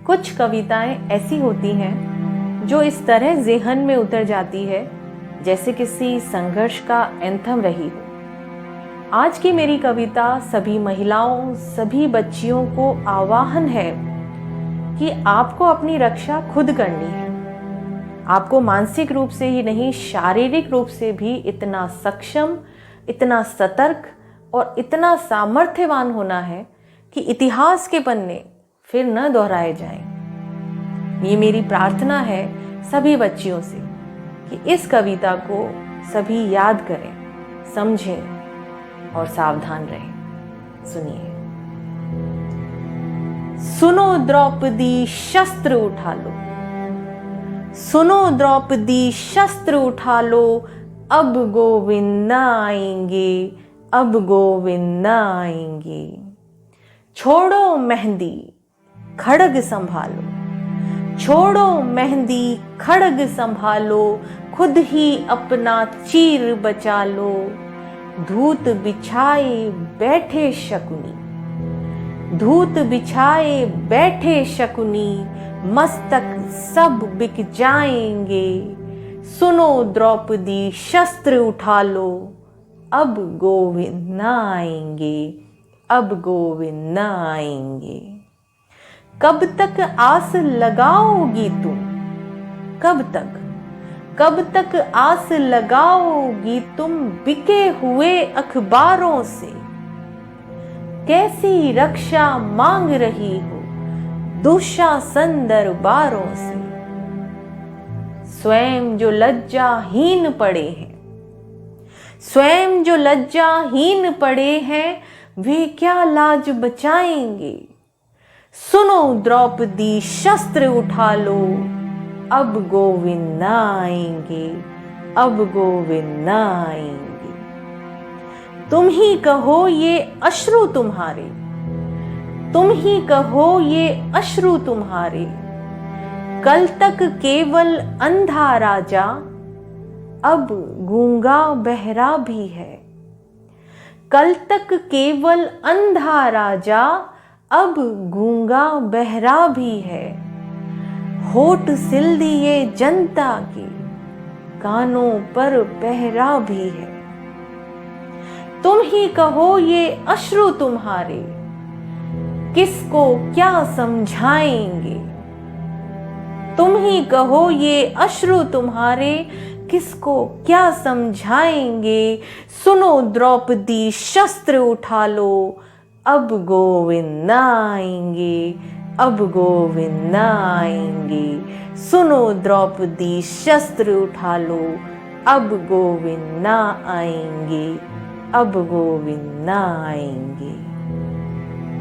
कुछ कविताएं ऐसी होती हैं जो इस तरह ज़ेहन में उतर जाती है जैसे किसी संघर्ष का एंथम रही हो। आज की मेरी कविता सभी महिलाओं, सभी बच्चियों को आह्वान है कि आपको अपनी रक्षा खुद करनी है। आपको मानसिक रूप से ही नहीं, शारीरिक रूप से भी इतना सक्षम, इतना सतर्क और इतना सामर्थ्यवान होना है कि इतिहास के पन्ने फिर न दोहराए जाएं। ये मेरी प्रार्थना है सभी बच्चियों से कि इस कविता को सभी याद करें, समझें और सावधान रहें। सुनिए। सुनो द्रौपदी, शस्त्र उठा लो। सुनो द्रौपदी, शस्त्र उठा लो। अब गोविंद आएंगे, अब गोविंद आएंगे। छोड़ो मेहंदी, खड्ग संभालो। छोड़ो मेहंदी, खड्ग संभालो। खुद ही अपना चीर बचा लो। धूत बिछाए बैठे शकुनी, धूत बिछाए बैठे शकुनी। मस्तक सब बिक जाएंगे। सुनो द्रौपदी, शस्त्र उठा लो। अब गोविंद आएंगे, अब गोविंद आएंगे। कब तक आस लगाओगी तुम, कब तक आस लगाओगी तुम बिके हुए अखबारों से। कैसी रक्षा मांग रही हो दुशासन दरबारों से। स्वयं जो लज्जाहीन पड़े हैं, स्वयं जो लज्जाहीन पड़े हैं, वे क्या लाज बचाएंगे। सुनो द्रौपदी, शस्त्र उठा लो। अब गोविंद आएंगे, अब गोविंद आएंगे। तुम ही कहो ये अश्रु तुम्हारे, तुम ही कहो ये अश्रु तुम्हारे। कल तक केवल अंधा राजा, अब गूंगा बहरा भी है। कल तक केवल अंधा राजा, अब गूंगा बहरा भी है। होठ सिल दिए जनता के, कानों पर पहरा भी है। तुम ही कहो ये अश्रु तुम्हारे, किसको क्या समझाएंगे। तुम ही कहो ये अश्रु तुम्हारे, किसको क्या समझाएंगे। सुनो द्रौपदी, शस्त्र उठा लो। अब गोविंद आएंगे, अब गोविंद आएंगे। सुनो द्रौपदी, शस्त्र उठा लो। अब गोविंद आएंगे, अब गोविंद आएंगे।